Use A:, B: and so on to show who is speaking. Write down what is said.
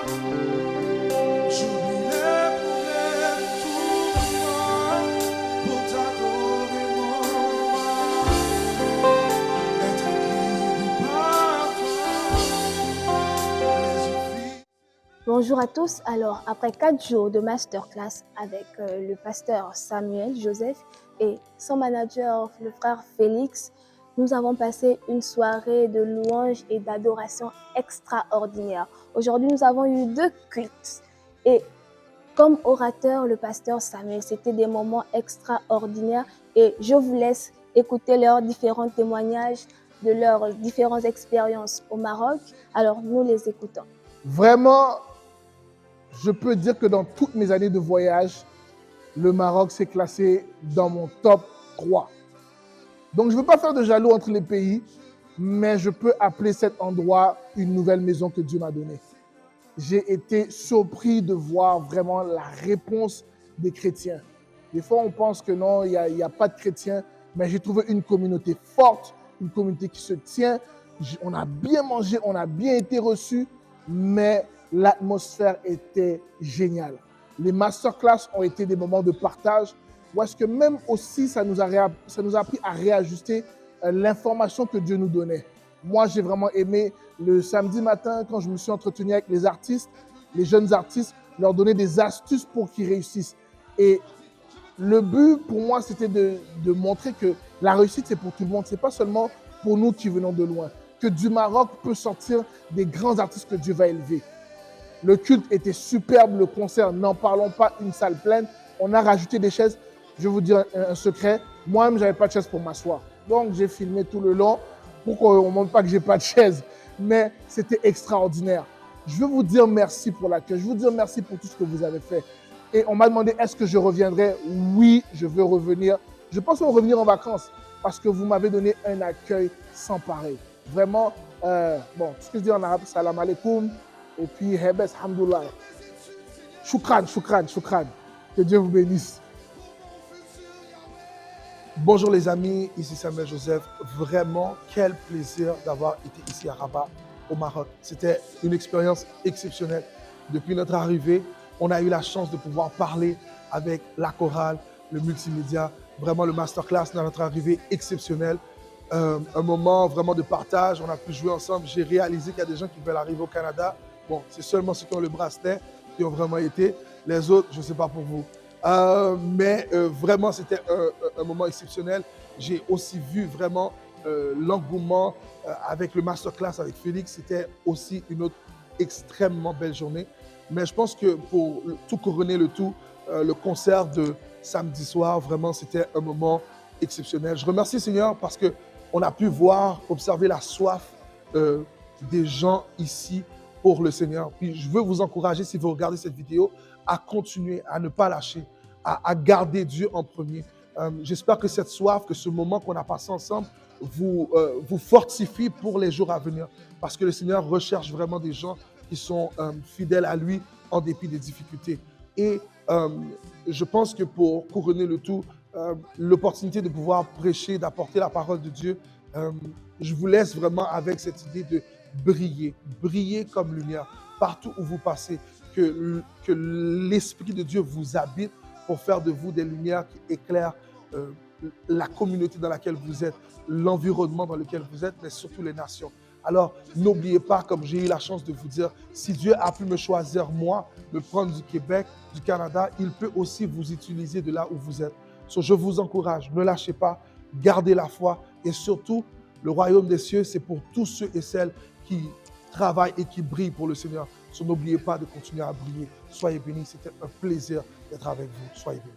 A: J'oublie les problèmes, tout moi, pour t'adorer, mon roi. Être guidé par toi, les yeux fixés.
B: Bonjour à tous. Alors, après 4 jours de masterclass avec le pasteur Samuel Joseph et son manager, le frère Félix, nous avons passé une soirée de louange et d'adoration extraordinaire. Aujourd'hui, nous avons eu 2 cultes. Et comme orateur, le pasteur Samuel, c'était des moments extraordinaires. Et je vous laisse écouter leurs différents témoignages de leurs différentes expériences au Maroc. Alors, nous les écoutons.
C: Vraiment, je peux dire que dans toutes mes années de voyage, le Maroc s'est classé dans mon top 3. Donc, je ne veux pas faire de jaloux entre les pays, mais je peux appeler cet endroit une nouvelle maison que Dieu m'a donnée. J'ai été surpris de voir vraiment la réponse des chrétiens. Des fois, on pense que non, il n'y a pas de chrétiens, mais j'ai trouvé une communauté forte, une communauté qui se tient. On a bien mangé, on a bien été reçus, mais l'atmosphère était géniale. Les masterclass ont été des moments de partage, où est-ce que même aussi, ça nous a appris à réajuster l'information que Dieu nous donnait. Moi, j'ai vraiment aimé le samedi matin, quand je me suis entretenu avec les artistes, les jeunes artistes, leur donner des astuces pour qu'ils réussissent. Et le but, pour moi, c'était de montrer que la réussite, c'est pour tout le monde. Ce n'est pas seulement pour nous qui venons de loin. Que du Maroc peut sortir des grands artistes que Dieu va élever. Le culte était superbe, le concert, n'en parlons pas, une salle pleine. On a rajouté des chaises. Je vais vous dire un secret. Moi-même, je n'avais pas de chaise pour m'asseoir. Donc, j'ai filmé tout le long pour qu'on ne montre pas que je n'ai pas de chaise. Mais c'était extraordinaire. Je veux vous dire merci pour l'accueil. Je veux vous dire merci pour tout ce que vous avez fait. Et on m'a demandé, est-ce que je reviendrai? Oui, je veux revenir. Je pense qu'on va revenir en vacances parce que vous m'avez donné un accueil sans pareil. Vraiment, bon, ce que je dis en arabe, salam alaikum. Et puis, hebes, hamdoullah. Shukran, shukran, shukran. Que Dieu vous bénisse.
D: Bonjour les amis, ici Samuel Joseph. Vraiment, quel plaisir d'avoir été ici à Rabat, au Maroc. C'était une expérience exceptionnelle. Depuis notre arrivée, on a eu la chance de pouvoir parler avec la chorale, le multimédia. Vraiment, le masterclass dans notre arrivée exceptionnel. Un moment vraiment de partage, on a pu jouer ensemble. J'ai réalisé qu'il y a des gens qui veulent arriver au Canada. Bon, c'est seulement ceux qui ont le bracelet qui ont vraiment été. Les autres, je ne sais pas pour vous. Mais vraiment, c'était un moment exceptionnel. J'ai aussi vu vraiment l'engouement avec le masterclass avec Félix. C'était aussi une autre extrêmement belle journée. Mais je pense que pour tout couronner le tout, le concert de samedi soir, vraiment, c'était un moment exceptionnel. Je remercie le Seigneur parce qu'on a pu voir, observer la soif des gens ici pour le Seigneur. Puis je veux vous encourager, si vous regardez cette vidéo, à continuer, à ne pas lâcher, à garder Dieu en premier. J'espère que cette soif, que ce moment qu'on a passé ensemble vous fortifie pour les jours à venir. Parce que le Seigneur recherche vraiment des gens qui sont fidèles à lui en dépit des difficultés. Et je pense que pour couronner le tout, l'opportunité de pouvoir prêcher, d'apporter la parole de Dieu, je vous laisse vraiment avec cette idée de briller comme lumière partout où vous passez, que l'Esprit de Dieu vous habite pour faire de vous des lumières qui éclairent la communauté dans laquelle vous êtes, l'environnement dans lequel vous êtes, mais surtout les nations. Alors, n'oubliez pas, comme j'ai eu la chance de vous dire, si Dieu a pu me choisir, moi, me prendre du Québec, du Canada, il peut aussi vous utiliser de là où vous êtes. So, je vous encourage, ne lâchez pas, gardez la foi et surtout, le royaume des cieux, c'est pour tous ceux et celles qui travaillent et qui brillent pour le Seigneur. So, n'oubliez pas de continuer à briller. Soyez bénis, c'était un plaisir d'être avec vous. Soyez bénis.